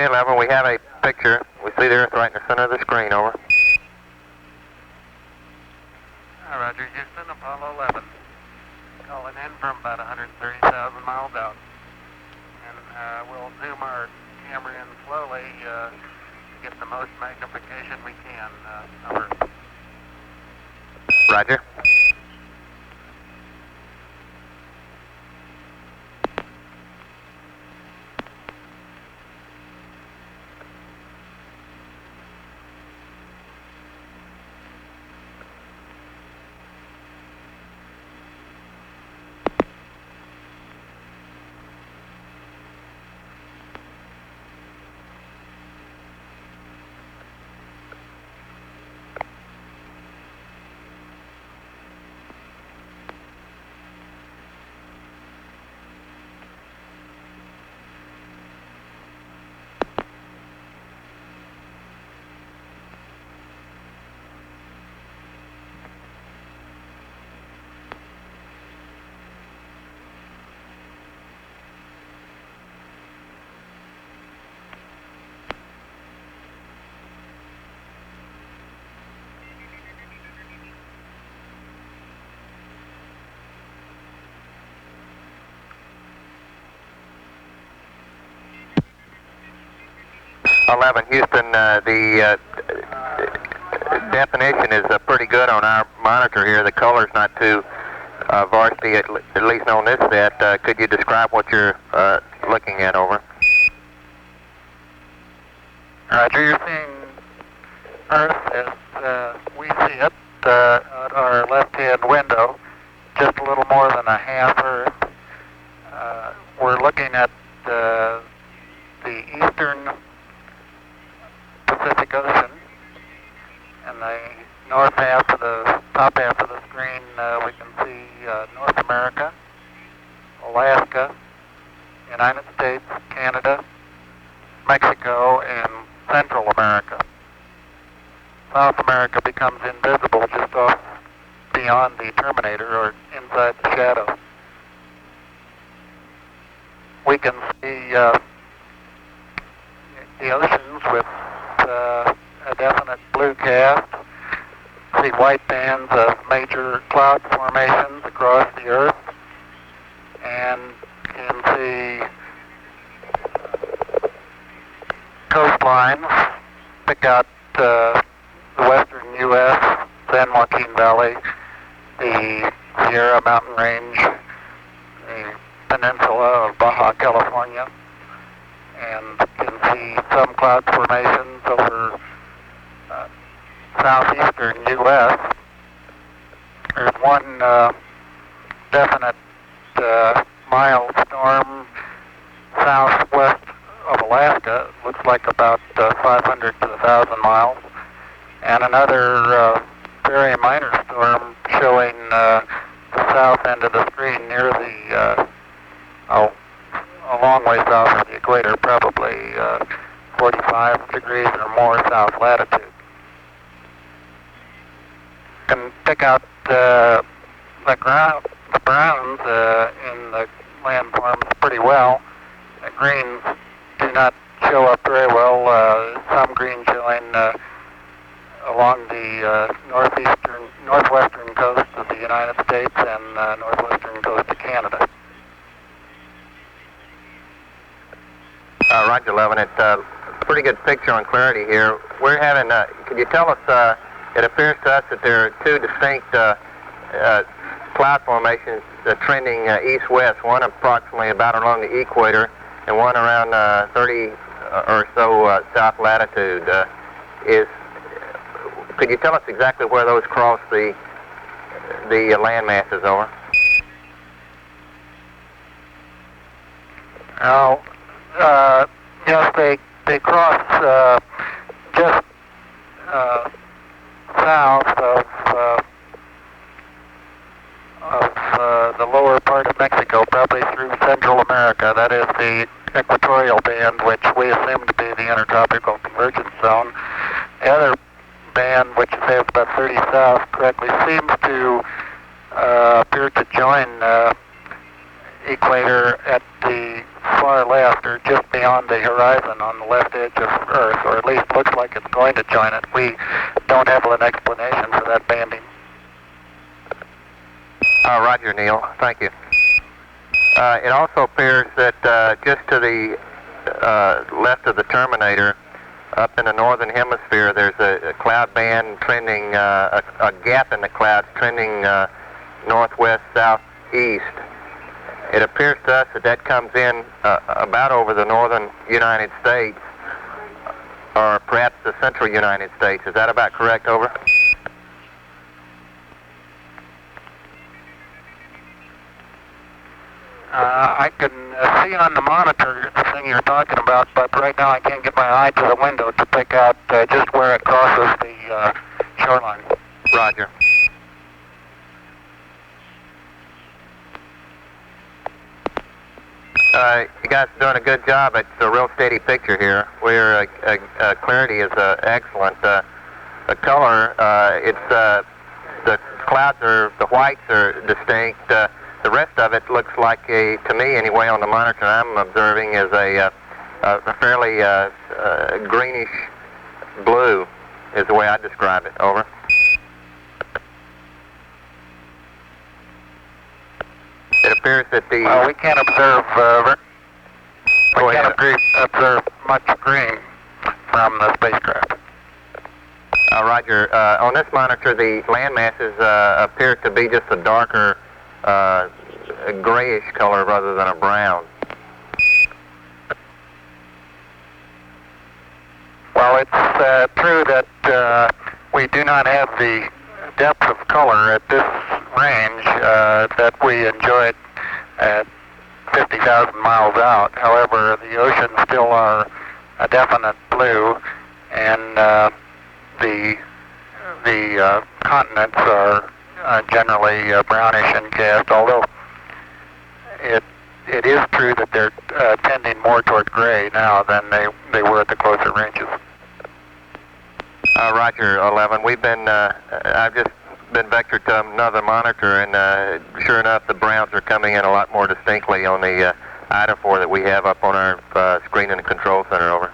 Okay, 11, we have a picture. We see the Earth right in the center of the screen, over. Roger, Houston, Apollo 11. Calling in from about 130,000 miles out. And we'll zoom our camera in slowly to get the most magnification we can. Over. Roger. Houston, the definition is pretty good on our monitor here. The color's not too varsity, at least on this set. Could you describe what you're looking at, over? Roger, you're seeing Earth as we see it at our left-hand window, just a little more than a half Earth. We're looking at the eastern Pacific Ocean, and the north half of the top half of the screen we can see North America, Alaska, United States, Canada, Mexico, and Central America. South America becomes invisible just off beyond the terminator or inside the shadow. We can see the oceans with a definite blue cast, see white bands of major cloud formations across the Earth, and can see coastlines, pick out the western U.S., San Joaquin Valley, the Sierra Mountain Range, the peninsula of Baja California, and can see some cloud formations over southeastern U.S. There's one definite mild storm southwest of Alaska. Looks like about 500 to 1,000 miles. And another very minor storm showing the south end of the screen near the a long way south of the equator, probably 45 degrees or more south latitude. You can pick out the browns in the landforms pretty well. The greens do not show up very well. Some green showing along the northwestern coast of the United States and northwestern coast of Canada. Roger, 11. It's a pretty good picture on clarity here. We're having, could you tell us, it appears to us that there are two distinct cloud formations trending east-west, one approximately about along the equator and one around 30 or so south latitude. Could you tell us exactly where those cross the land masses, over? Yes, they cross just south of the lower part of Mexico, probably through Central America. That is the equatorial band, which we assume to be the intertropical convergence zone. The other band, which is about 30 south, correctly seems to appear to join equator at the far left, or just beyond the horizon on the left edge of Earth, or at least looks like it's going to join it. We don't have an explanation for that banding. Roger, Neil. Thank you. It also appears that just to the left of the terminator, up in the northern hemisphere, there's a cloud band trending, a gap in the clouds trending northwest, southeast. It appears to us that that comes in about over the northern United States, or perhaps the central United States. Is that about correct? Over. I can see on the monitor the thing you're talking about, but right now I can't get my eye to the window to pick out just where it crosses the shoreline. Roger. You guys are doing a good job. It's a real steady picture here. Where clarity is excellent. The color, the clouds the whites are distinct. The rest of it looks like to me anyway, on the monitor I'm observing, is a fairly greenish blue, is the way I describe it. Over. It appears that the... Well, we can't observe, observe much green from the spacecraft. Roger. On this monitor, the land masses appear to be just a darker a grayish color rather than a brown. Well, it's true that we do not have the depth of color at this range that we enjoyed at 50,000 miles out. However, the oceans still are a definite blue, and the continents are generally brownish in cast, although it is true that they're tending more toward gray now than they were at the closer ranges. Roger, 11. We've been, I've just been vectored to another monitor, and sure enough, the browns are coming in a lot more distinctly on the IDA4 that we have up on our screen in the control center. Over.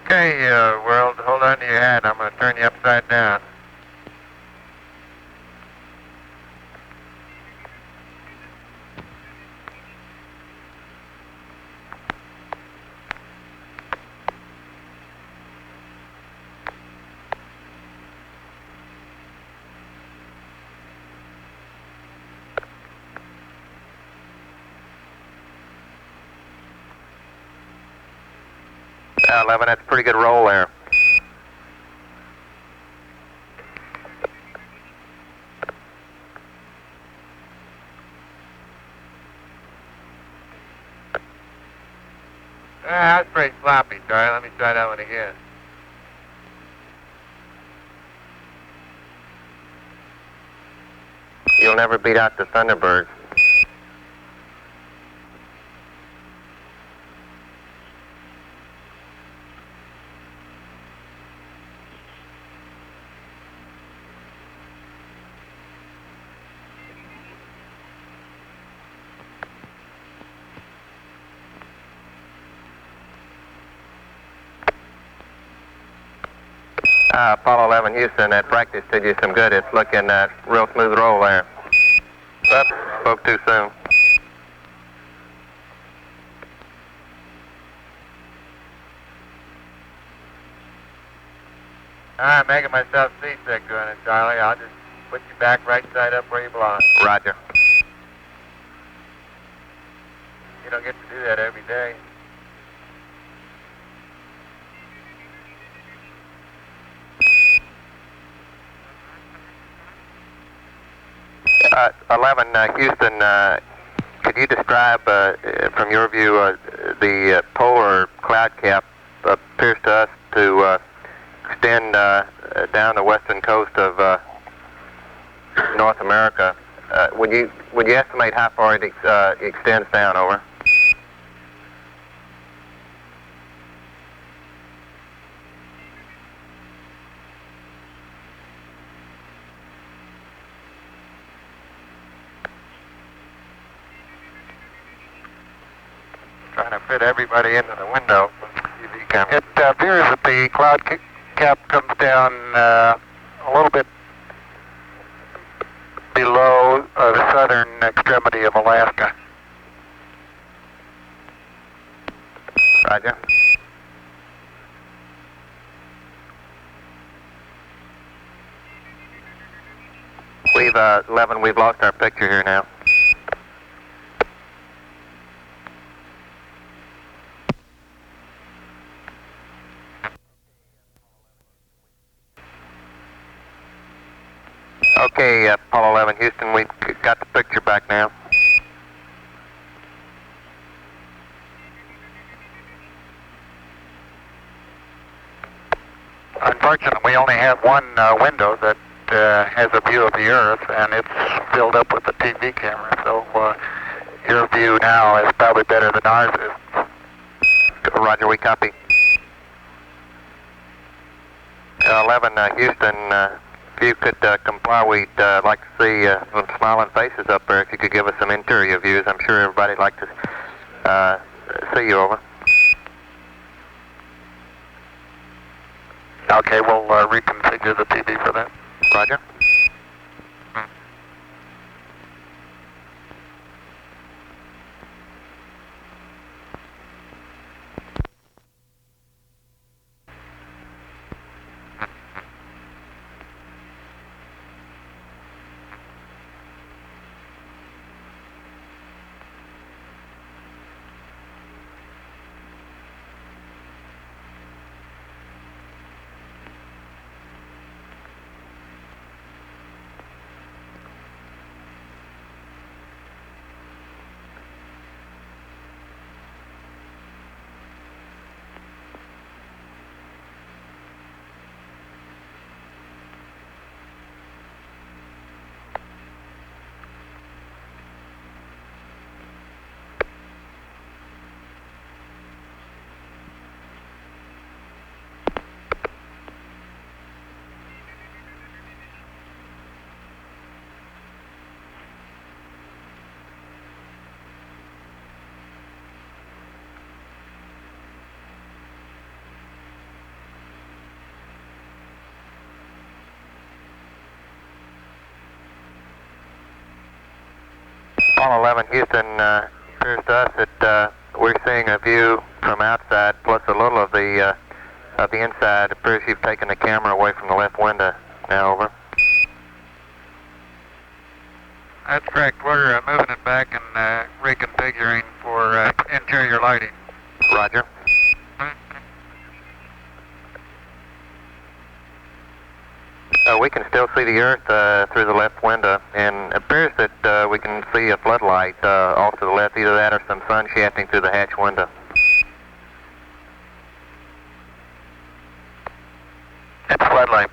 Okay, world, hold on to your hat. I'm going to turn you upside down. Yeah, 11, that's a pretty good roll there. That's pretty sloppy, Charlie. Let me try that one again. You'll never beat out the Thunderbirds. Apollo 11 Houston, that practice did you some good. It's looking real smooth roll there. Oops, spoke too soon. I'm making myself seasick doing it, Charlie. I'll just put you back right side up where you belong. Roger. You don't get to do that every day. 11, Houston, could you describe, from your view, the polar cloud cap appears to us to extend down the western coast of North America. Would you estimate how far it extends down? Over. trying to fit everybody into the window with the TV camera. It appears that the cloud cap comes down a little bit below the southern extremity of Alaska. Roger. We've 11. We've lost our picture here now. Okay, Apollo 11, Houston, we've got the picture back now. Unfortunately, we only have one window that has a view of the Earth, and it's filled up with the TV camera, so your view now is probably better than ours is. Roger, we copy. 11, Houston, if you could comply, we'd like to see some smiling faces up there. If you could give us some interior views, I'm sure everybody'd like to see you over. Okay, we'll reconfigure the TV for that. Roger. Apollo 11, Houston, appears to us that we're seeing a view from outside plus a little of the inside. It appears you've taken the camera away from the left window. Now over. That's correct. We're moving it back and reconfiguring for interior lighting. Roger. We can still see the Earth through the left window, and it appears that we can see a floodlight off to the left, either that or some sun shafting through the hatch window. It's floodlight.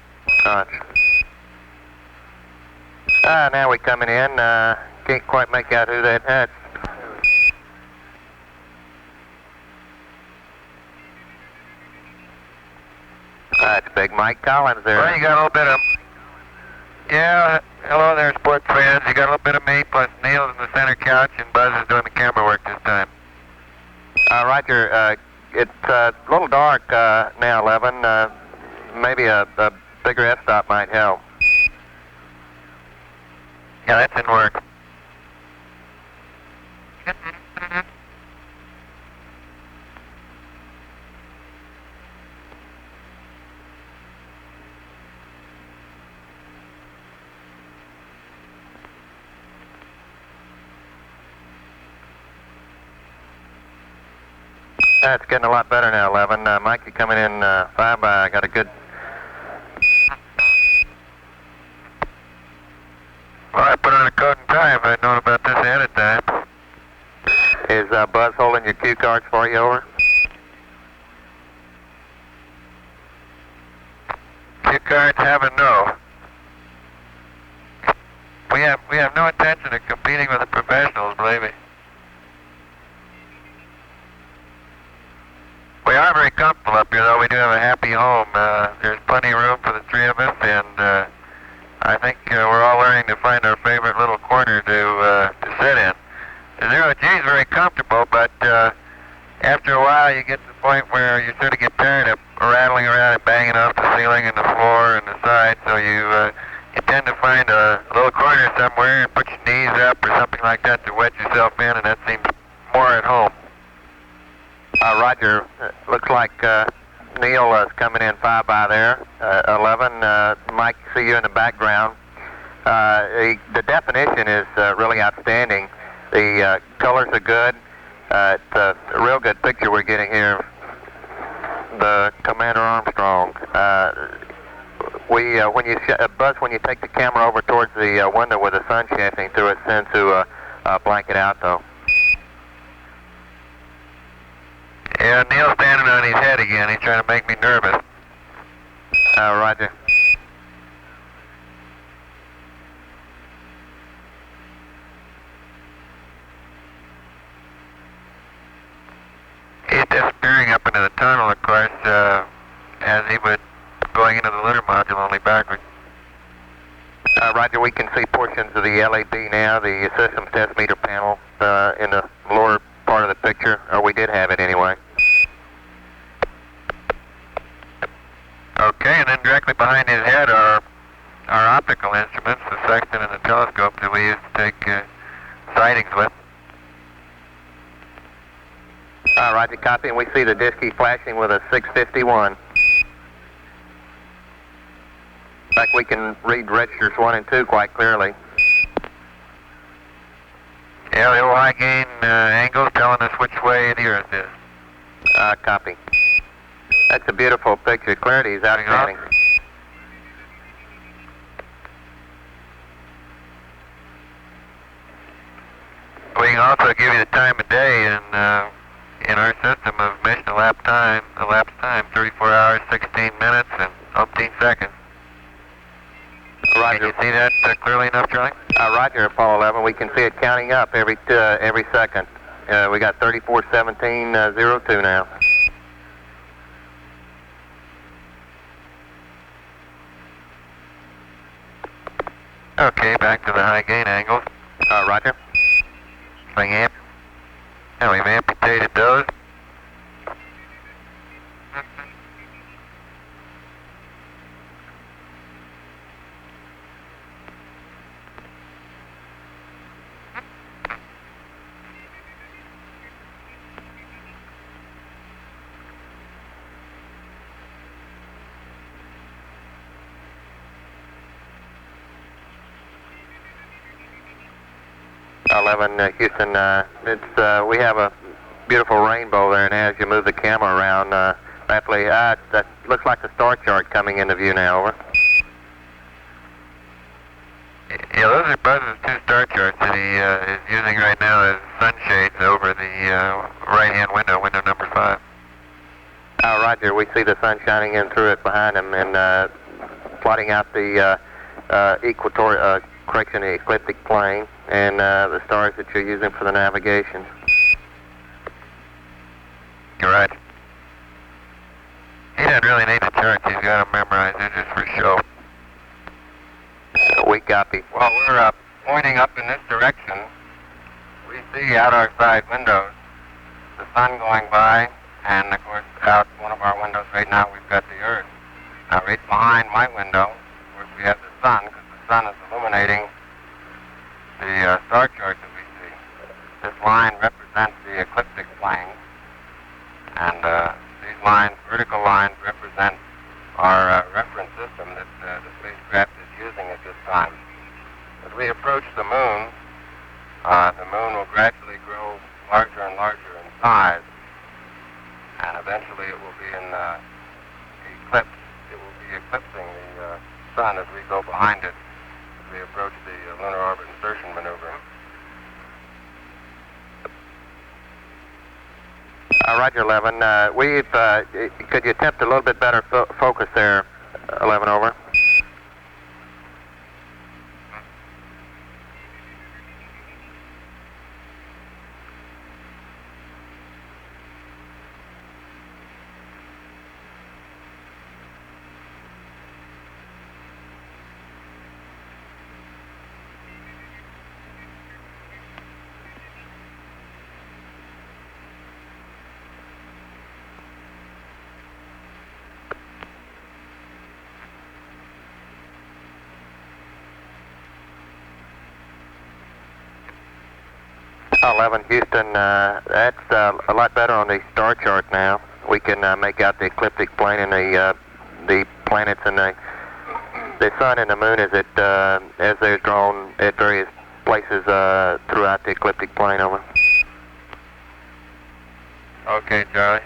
Now we're coming in. Can't quite make out who that hatch. That's Big Mike Collins there. Well, you got a little bit of... Yeah, hello there, sports fans. You got a little bit of me, plus Neil's in the center couch, and Buzz is doing the camera work this time. Roger, it's a little dark now, 11. Maybe a bigger f-stop might help. Yeah, that's in work. It's getting a lot better now, 11. Mike, you're coming in 5 by. I got a good... Well, I put on a coat and tie if I'd known about this ahead of time. Is Buzz holding your cue cards for you, over? Cue cards have a no. We have no intention of competing with the professionals, believe me. We are very comfortable up here, though. We do have a happy home. There's plenty of room for the three of us, and I think we're all learning to find our favorite little corner to sit in. The 0G is very comfortable, but After a while, you get to the point where you sort of get tired of rattling around and banging off the ceiling and the floor and the side, so you tend to find a little corner somewhere and put your knees up or something like that to wedge yourself in, and that seems more at home. Roger, looks like Neil is coming in 5 by there. 11, Mike, see you in the background. The definition is really outstanding. The colors are good. It's a real good picture we're getting here of the Commander Armstrong. Buzz, when you take the camera over towards the window with the sun shifting through it, sends to blank it out, though. Yeah, Neil's standing on his head again. He's trying to make me nervous. Roger. He's disappearing up into the tunnel, of course, as he would going into the lunar module, only backwards. Roger, we can see portions of the LAB now, the systems test meter panel in the lower part of the picture, or we did have it anyway. Okay, and then directly behind his head are our optical instruments, the sextant and the telescope that we used to take sightings with. Roger, copy, and we see the disk keep flashing with a 651. In fact, we can read registers 1 and 2 quite clearly. Yeah, the old high gain angles telling us which way the Earth is. Copy. That's a beautiful picture. Clarity is outstanding. We can also give you the time of day in our system of mission elapsed time, 34 hours, 16 minutes, and 15 seconds. Roger. Can you see that clearly enough, Charlie? Roger, Apollo 11. We can see it counting up every second. We got 34:17:02 now. Okay, back to the high gain angles. Roger. And we've amputated those. Houston, we have a beautiful rainbow there, and as you move the camera around, rapidly, that looks like a star chart coming into view now. Over. Yeah, those are Buzz's 2 star charts that he is using right now as sunshades over the right-hand window, window number 5. Roger, we see the sun shining in through it behind him and plotting out the the ecliptic plane and the stars that you're using for the navigation. You're right. He doesn't really need the charts. He's got them memorized. They're just for show. We copy. Well, we're pointing up in this direction. We see out our side windows the sun going by, and of course out one of our windows right now we've got the Earth. Now right behind my window, of course, we have the sun, because the sun is illuminating the star chart that we see. This line represents the ecliptic plane, and these lines, vertical lines, represent our reference system that the spacecraft is using at this time. As we approach the moon will gradually grow larger and larger in size, and eventually it will be in eclipse. It will be eclipsing the sun as we go behind it, as we approach the lunar orbit insertion maneuver. Roger, 11. Could you attempt a little bit better focus there, 11, over? 11 Houston, that's a lot better on the star chart now. We can make out the ecliptic plane and the planets and the sun and the moon as they're drawn at various places throughout the ecliptic plane. Over. Okay, Charlie.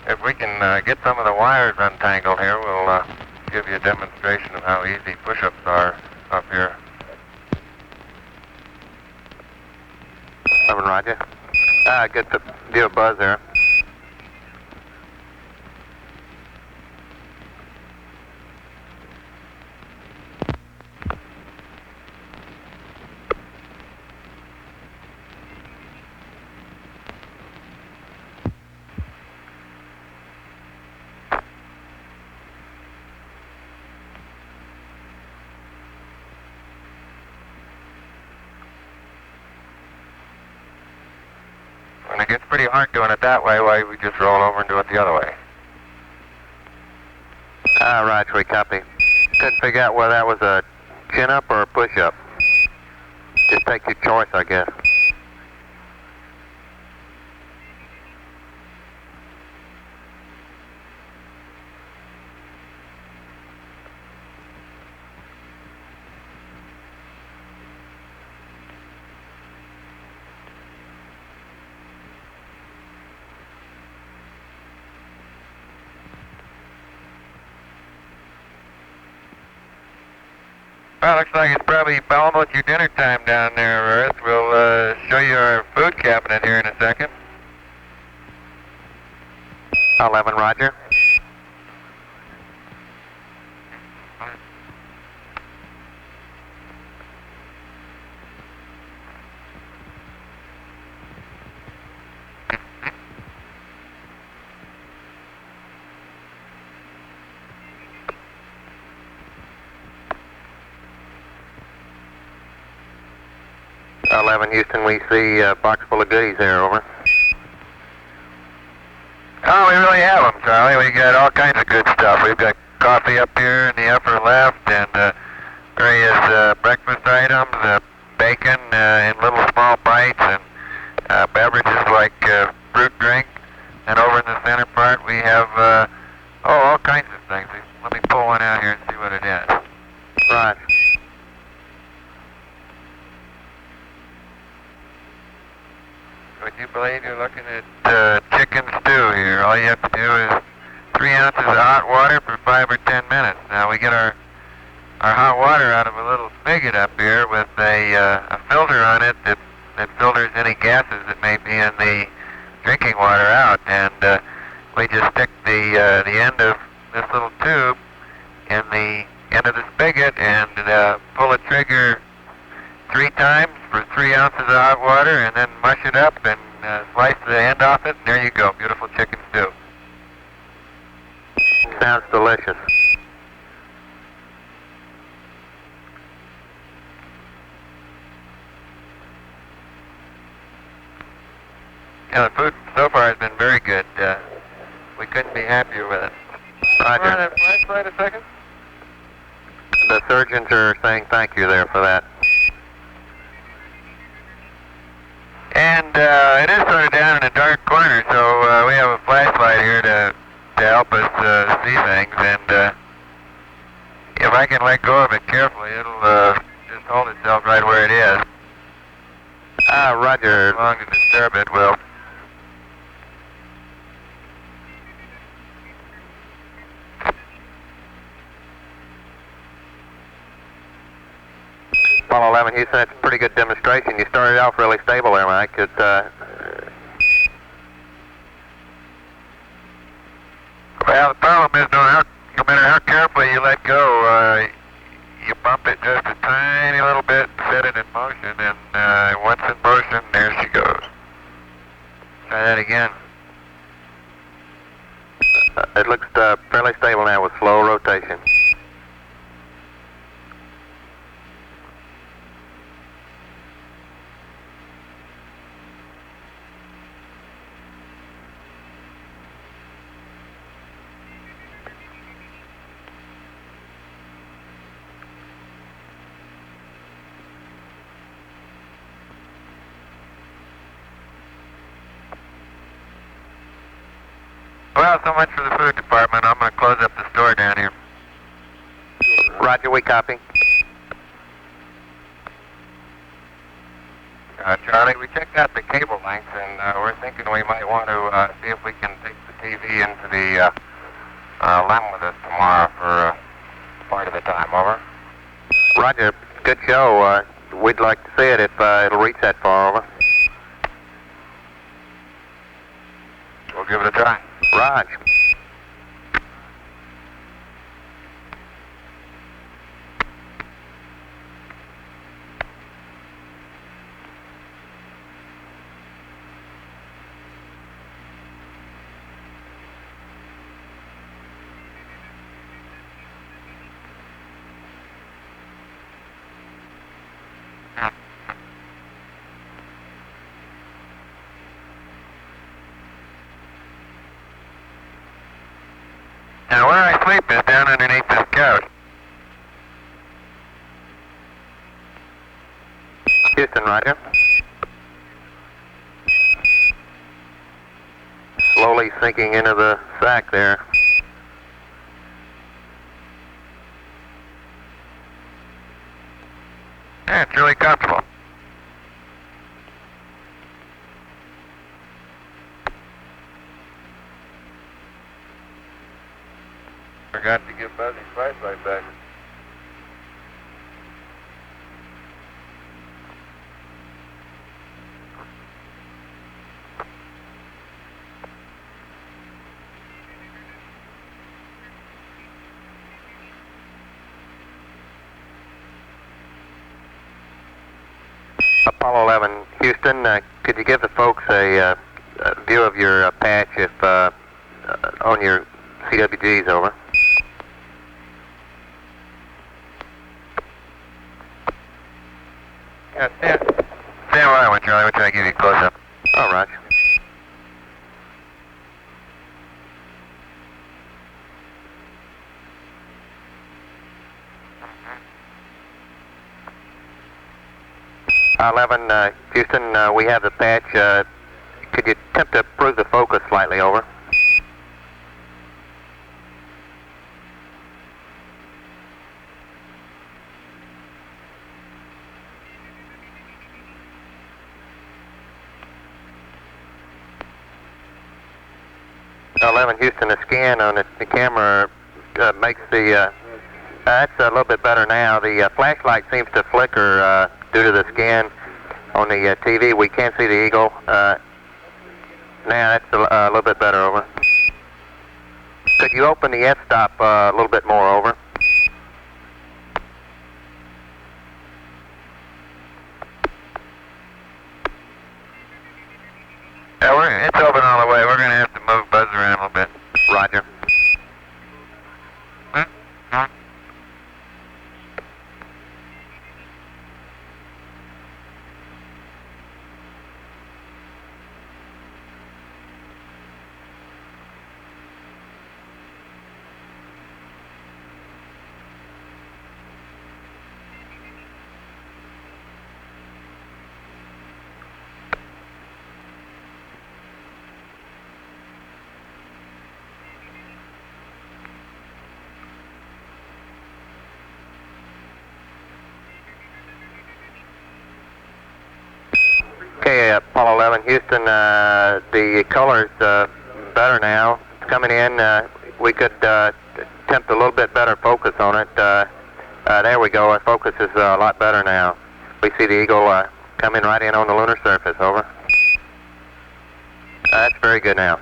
If we can get some of the wires untangled here, we'll give you a demonstration of how easy push-ups are up here. 11 Roger. Good to do a buzz there. And it gets pretty hard doing it that way, why we just roll over and do it the other way. Right, we copy. Couldn't figure out whether that was a chin-up or a push-up. Just take your choice, I guess. Well, looks like it's probably almost your dinner time down there, Earth. We'll show you our food cabinet here in a second. 11 Roger. Houston, we see a box full of goodies there, over. Oh, we really have them, Charlie. We got all kinds of good stuff. We've got coffee up here in the upper left and various breakfast items, bacon in little small bites, and beverages like fruit drink. And over in the center part, we have all kinds of things. Let me pull one out here and see what it is. Right. Would you believe you're looking at chicken stew here? All you have to do is 3 ounces of hot water for 5 or 10 minutes. Now we get our hot water out of a little spigot up here with a filter on it that filters any gases that may be in the drinking water out. And we just stick the end of this little tube in the end of the spigot and pull the trigger 3 times for 3 ounces of hot water, and then mush it up and slice the end off it, and there you go, beautiful chicken stew. Sounds delicious. Yeah, the food so far has been very good. We couldn't be happier with it. Roger. Run that flashlight a second. The surgeons are saying thank you there for that. And it is sort of down in a dark corner, so we have a flashlight here to help us see things. And if I can let go of it carefully, it'll just hold itself right where it is. Roger. As long as disturb it will. Apollo 11, Houston, that's a pretty good demonstration. You started off really stable there, Mike. Well, the problem is, no matter how carefully you let go, you bump it just a tiny little bit, set it in motion, and once in motion, there she goes. Try that again. it looks fairly stable now with slow rotation. Well, so much for the food department. I'm going to close up the store down here. Roger, we copy. Charlie, we checked out the cable length, and we're thinking we might want to see if we can take the TV into the LEM with us tomorrow for part of the time. Over. Roger, good show. We'd like to see it if it'll reach that far. Over. We'll give it a try. Roger. Now, where I sleep is down underneath this couch. Houston, Roger. Slowly sinking into the sack there. Yeah, it's really comfortable. Forgot to give Buzzy's flashlight back. Apollo 11, Houston, could you give the folks a view of your patch if on your CWGs, over? Yeah, stand by one, Charlie. We'll try to give you a close-up. Oh, Roger. Houston, we have the patch. Could you attempt to improve the focus slightly, over? Houston, the scan on the camera makes the, that's a little bit better now. The flashlight seems to flicker due to the scan on the TV. We can't see the eagle. Now that's a little bit better, over. Could you open the f-stop a little bit more, over? Yeah, it's open all the way. We're going to have to move Buzz around a little bit. Roger. Okay, Apollo 11, Houston, the color's better now. It's coming in. We could attempt a little bit better focus on it. There we go. Our focus is a lot better now. We see the eagle coming right in on the lunar surface, over. That's very good now.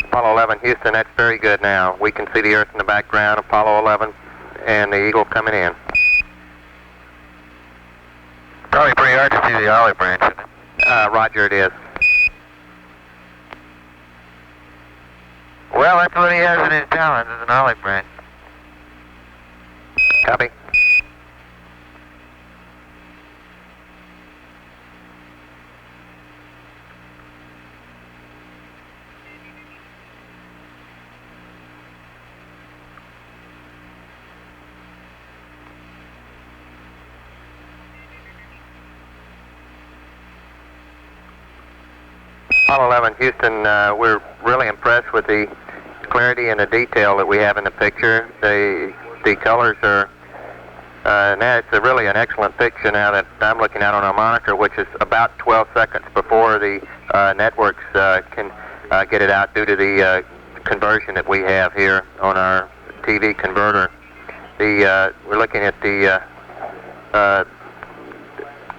Apollo 11, Houston, that's very good now. We can see the Earth in the background, Apollo 11, and the eagle coming in. Probably pretty hard to see the olive branch, isn't it? Roger, it is. Well, that's what he has in his talons, is an olive branch. Copy. Apollo 11, Houston, we're really impressed with the clarity and the detail that we have in the picture. The colors are, now it's really an excellent picture now that I'm looking at on our monitor, which is about 12 seconds before the networks can get it out due to the conversion that we have here on our TV converter. We're looking at the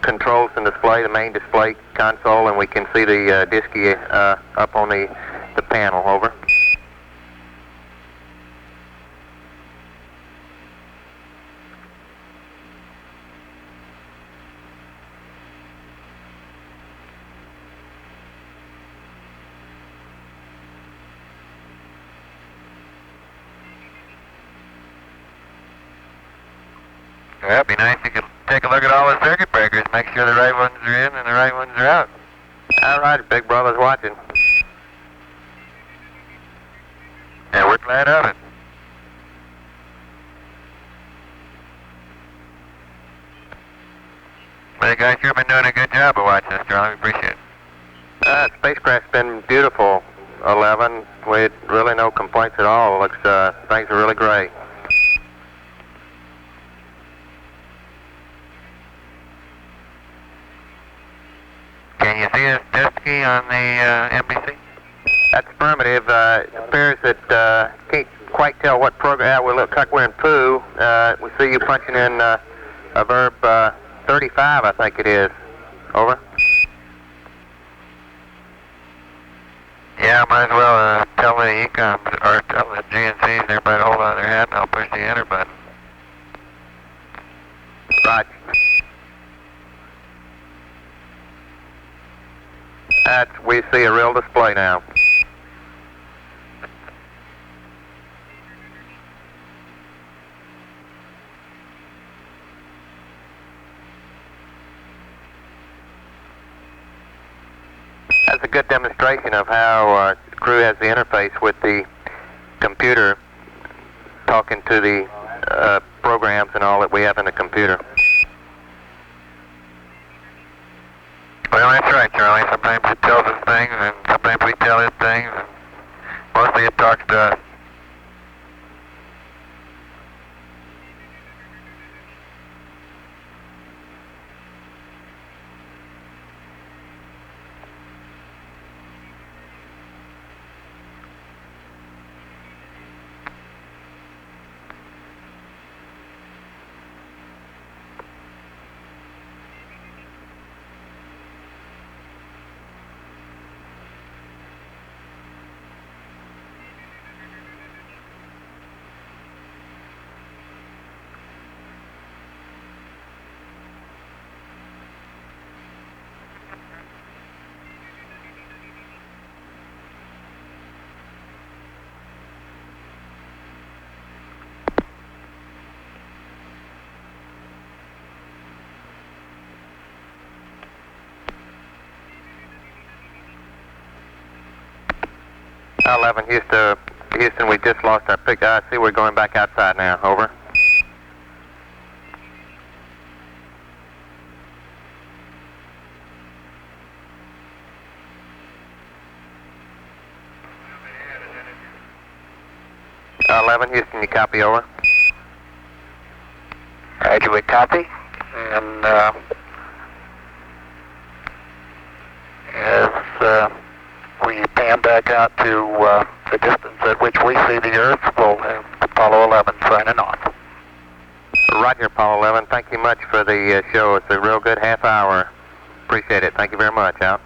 controls and display, the main display console, and we can see the disky up on the panel. Over. Well, it'd be nice if you could take a look at all the circuit breakers, make sure the right ones are in and the right ones are out. All right, Big Brother's watching. And we're glad of it. Well, you guys sure been doing a good job of watching us, Charlie. We appreciate it. Spacecraft's been beautiful, 11. With really no complaints at all. Looks, things are really great. Can you see this disky on the NBC? That's affirmative. It appears that can't quite tell what program. We look like we're in Pooh. We see you punching in a verb 35, I think it is. Over. Yeah, might as well tell the ECOMs or tell the GNCs and everybody to hold on to their hat and I'll push the enter button. Right. We see a real display now. That's a good demonstration of how the crew has the interface with the computer, talking to the programs and all that we have in the computer. Well, that's right, Charlie. Sometimes it tells us things, and sometimes we tell it things, and mostly it talks to us. Houston, we just lost our pick. I see we're going back outside now. Over. Houston, you copy? Over. Roger, we copy. And as we pan back out to the distance at which we see the Earth, we'll have Apollo 11 signing off. Roger, Apollo 11. Thank you much for the show. It's a real good half hour. Appreciate it. Thank you very much. Out.